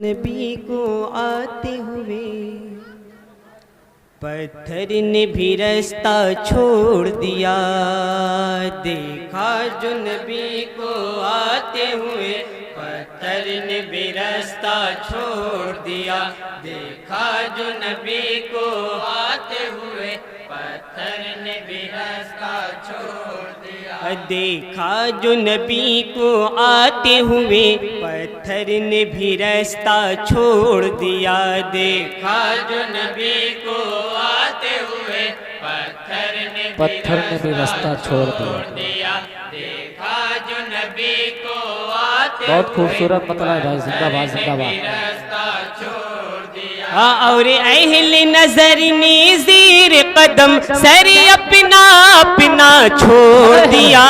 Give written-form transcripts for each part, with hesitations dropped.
نبی کو آتے ہوئے پتھر نے بھی راستہ چھوڑ دیا، دیکھا جو نبی کو آتے ہوئے پتھر نے بھی راستہ چھوڑ دیا، دیکھا جو نبی کو آتے ہوئے پتھر نے بھی راستہ چھوڑ دیا، دیکھا جو نبی کو آتے ہوئے پتھر نے بھی راستہ چھوڑ دیا، دیکھا جو نبی کو آتے ہوئے پتھر نے بھی راستہ چھوڑ دیا، دیکھا جو نبی کو آتے ہوئے بہت خوبصورت مطلب ہے بھائی، زندہ باد زندہ باد۔ اور اہل نظر نے زیر قدم سر اپنا اپنا چھوڑ دیا،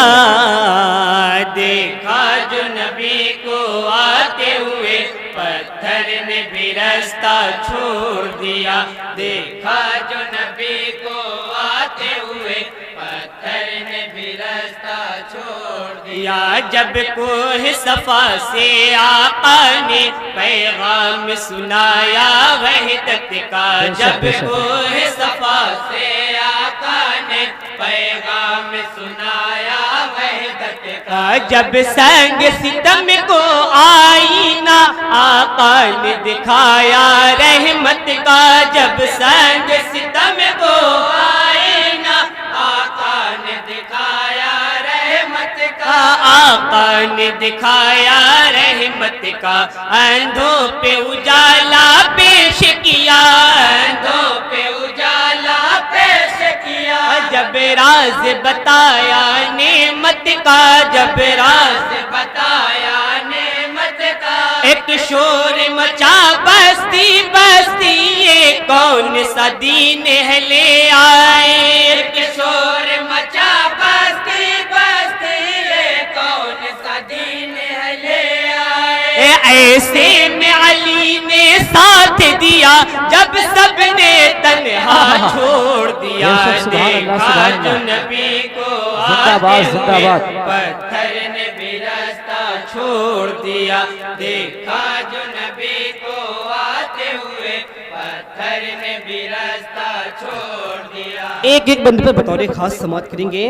دیکھا جو نبی کو آتے ہوئے پتھر نے بھی راستہ چھوڑ دیا، دیکھا جو نبی کو آتے ہوئے پتھر نے بھی راستہ چھوڑ دیا، جب کوہ صفا سے آقا نے پیغام سنایا وحدت کا، جب کوہ صفا سے آقا نے پیغام سنایا وحدت کا، جب سنگ ستم کو آئینہ آقا نے دکھایا رحمت کا، جب سنگ ستم کو آئینہ آقا نے دکھایا رحمت کا، آقا نے دکھایا رحمت کا، اندھوں پہ اجالا پیش کیا، اندھوں پہ اجالا پیش کیا، جب راز بتایا نعمت کا، جب راز بتایا نعمت کا، ایک شور مچا بستی بستی یہ کون سا دین ہے لے آئے، ایک شور مچا بستی بستی یہ کون سا دین ہے لے آئے، ایسے میں علی نے ساتھ دیا جب سب نے تنہا چھوڑ دیا، دیکھا جو نبی کو آتے ہوئے پتھر نے بھی راستہ چھوڑ دیا، دیکھا جو نبی کو آتے ہوئے پتھر نے بھی راستہ چھوڑ دیا۔ ایک ایک بندے پر بطور خاص سماعت کریں گے۔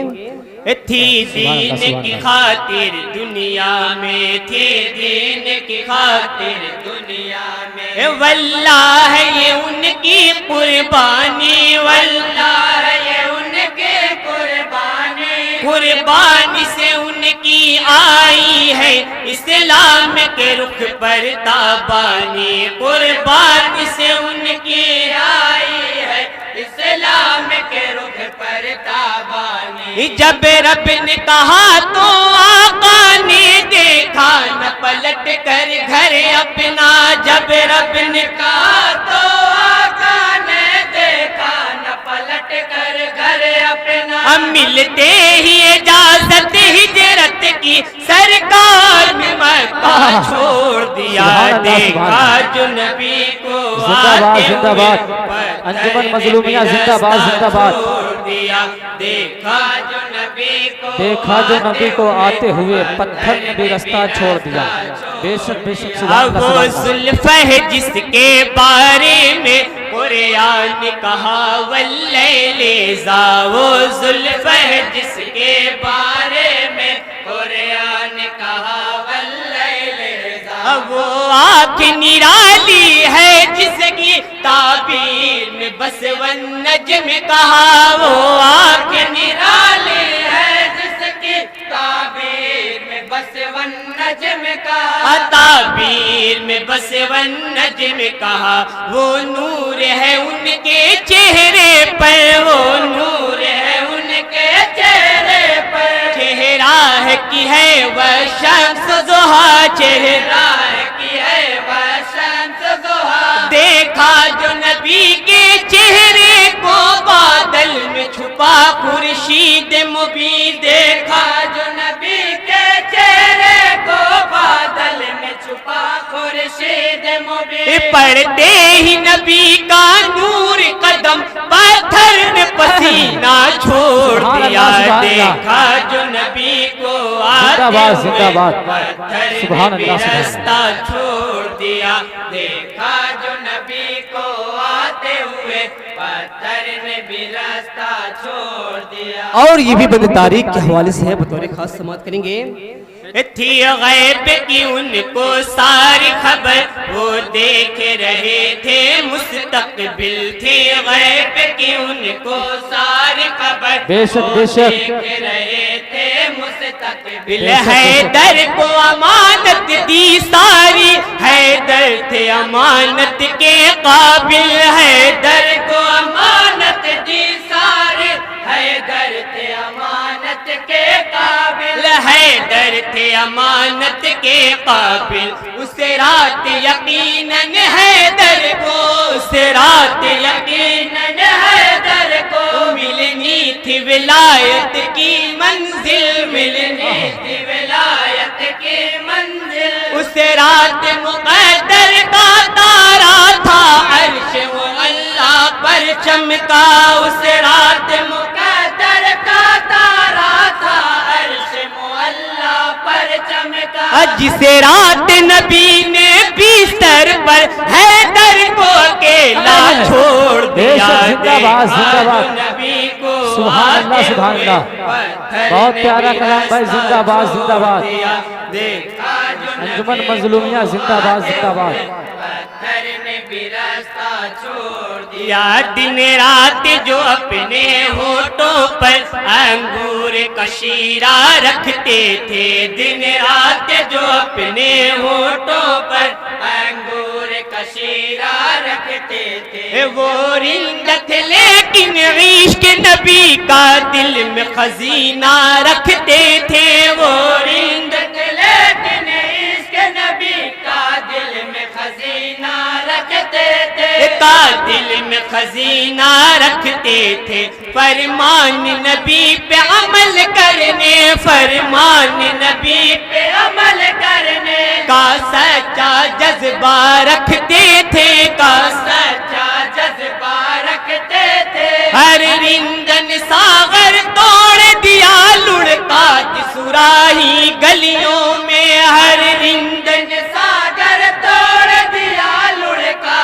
تھی دین کی خاطر دنیا میں، تھی دین کی خاطر دنیا میں، واللہ یہ ان کی قربانی، واللہ یہ ان کی قربانی، قربانی سے ان کی آئی ہے اسلام کے رخ پر تابانی، قربانی سے ان کی آئی ہے اسلام کے رخ پر تابانی، جب رب نے کہا تو آقا نے دیکھا نہ پلٹ کر گھر اپنا، جب رب نے کہا تو آقا نے دیکھا نہ پلٹ کر گھر اپنا، ملتے ہی اجازت ہجرت کی سرکار نے مکہ چھوڑ دیا، دیکھا جو نبی کو آتے ہوئے انجمن مظلومیہ زندہ باد زندہ باد، دیکھا جو نبی کو، دیکھا جو نبی کو آتے ہوئے پتھر نے بھی راستہ چھوڑ دیا، بے شک بے شک سبحان اللہ۔ وہ زلفہ جس کے بارے میں قرآن کہا واللیل اذا، وہ زلفہ جس کے بارے میں قرآن کہا واللیل اذا، وہ آنکھ نرالی ہے جس کی تعبیر میں بس والنجم کہا، وہ آنکھ نرالی ہے جس کی تعبیر میں بس والنجم کہا، تعبیر میں بس والنجم کہا، وہ نور ہے ان کے چہرے پر، وہ نور ہے ان کے چہرے پر، چہرہ ہے کی ہے وہ شمس ضحیٰ، چہرہ ہے کی ہے وہ شمس ضحیٰ، دیکھا جو نبی کے چہرے کو بادل میں چھپا خورشید مبین، دیکھا جو نبی کے چہرے کو بادل میں چھپا خورشید مبین، پڑھتے ہی نبی کا نور قدم پتھر نے پسینہ چھوڑ دیا، دیکھا جو نبی کو آتے ہوئے پتھر نے بھی راستہ چھوڑ دیا دیکھا جو نبی کو آتے ہوئے پتھر نے بھی راستہ چھوڑ دیا اور یہ بھی بند تاریخ کے حوالے سے ہے بطور خاص سماعت کریں گے تھی غیب کی ان کو ساری خبر وہ دیکھ رہے تھے مستقبل تھی غیب کی ان کو ساری خبر بے شک وہ بے شک دیکھ رہے تھے مستقبل حیدر کو امانت دی ساری حیدر تھے امانت کے قابل حیدر کو امانت دی ساری حیدر تھے امانت کے قابل حیدر تھے امانت کے قابل اس رات یقیناً حیدر کو اس رات یقیناً حیدر کو ملنی تھی ولایت کی منزل ملنی تھی ولایت کی منزل اس رات مقدر کا تارا تھا عرش وہ اللہ پر چمکا اس رات مقدر کا تارا تھا عرش وہ اللہ پر چمکا جس رات نبی نے بستر پر حیدر کو اکیلا چھوڑ دیا زندہ باد زندہ باد نبی کو سبحان اللہ سبحان اللہ بہت پیارا کلام بھائی زندہ باد زندہ باد انجمن مظلومیہ زندہ باد زندہ باد پتھر نے بھی راستہ چھوڑ دیا دن رات جو اپنے ہونٹوں پر انگور کا شیرہ رکھتے تھے دن رات جو اپنے ہونٹوں پر انگور کا شیرہ رکھتے تھے وہ رند تھے لیکن عشق نبی کا دل میں خزینہ رکھتے تھے وہ رند تھے لیکن عشق نبی کا دل میں خزینہ رکھتے تھے کا دل میں خزینہ رکھتے تھے فرمان نبی پہ عمل کرنے فرمان نبی پہ عمل کرنے کا سچا جذبہ رکھتے تھے کا سچا جذبہ رکھتے تھے ہر رندن ساغر توڑ دیا لڑکا سراہی گلیوں میں ہر رندن ساغر توڑ دیا لڑکا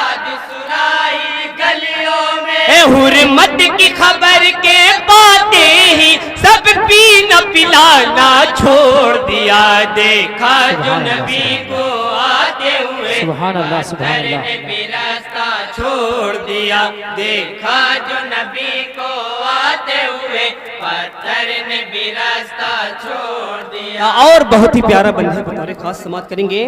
سراہی گلیوں میں حرمت کی خبر کے پاتے ہی سب پینا پلانا چھوڑ دیا دیکھا جو نبی کو آتے ہوئے سبحان اللہ سبحان پتھر نے بھی راستہ چھوڑ دیا دیکھا جو نبی کو آتے ہوئے پتھر نے بھی راستہ چھوڑ دیا اور بہت ہی پیارا بند ہے بطور خاص سماعت کریں گے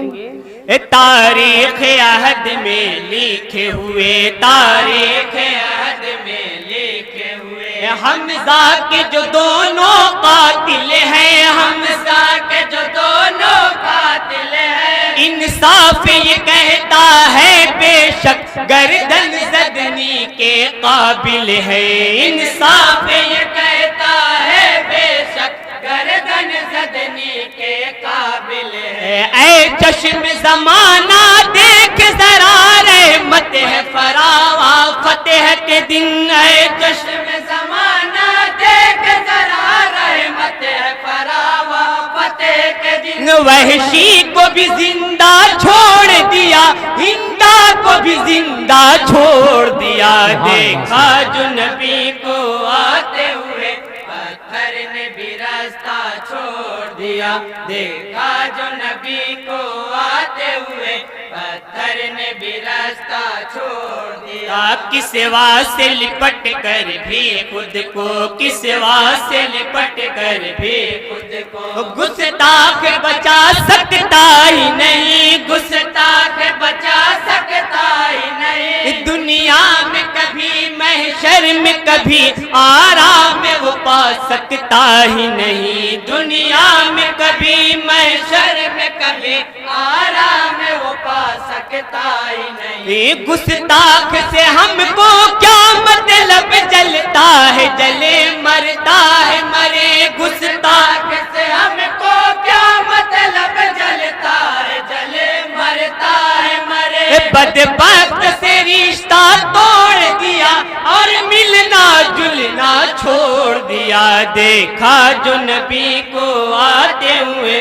تاریخ عہد میں لکھے ہوئے تاریخ عہد میں لکھے ہوئے حمزہ کے جو دونوں قاتل ہیں حمزہ کے جو دونوں قاتل ہیں انصاف یہ کہتا ہے بے شک گردن زدنی کے قابل ہے انصاف یہ کہتا ہے بے شک گردن زدنی کے قابل ہے اے چشم زمانہ دیکھ ذرا رحمت ہے فراواں فتح کے دن اے چشم زمانہ دیکھ ذرا رحمت ہے فراواں فتح کے دن وحشی کو بھی زندہ چھوڑ دیا ہندا کو بھی زندہ چھوڑ دیا دیکھا جو نبی کو آتے ہوئے پتھر نے بھی راستہ چھوڑ دیا دیکھا جو نبی کو آتے ہوئے پتھر نے بھی راستہ چھوڑ دیا کس واسطے لپٹ کر بھی خود کو کس واسطے لپٹ کر بھی خود کو گستاخ بچا سکتا ہی نہیں گستاخ بچا سکتا ہی نہیں دنیا میں کبھی محشر میں کبھی آرام وہ پا سکتا ہی نہیں دنیا میں کبھی محشر میں کبھی آرام وہ پا سکتا ہی نہیں گستاخ سے ہم کو کیا مطلب جلتا ہے جلے مرتا ہے مرے گستاخ سے ہم کو کیا مطلب جلتا ہے جلے مرتا ہے مرے بدبخت سے رشتہ توڑ دیا اور ملنا جلنا چھوڑ دیا دیکھا جو نبی کو آتے ہوئے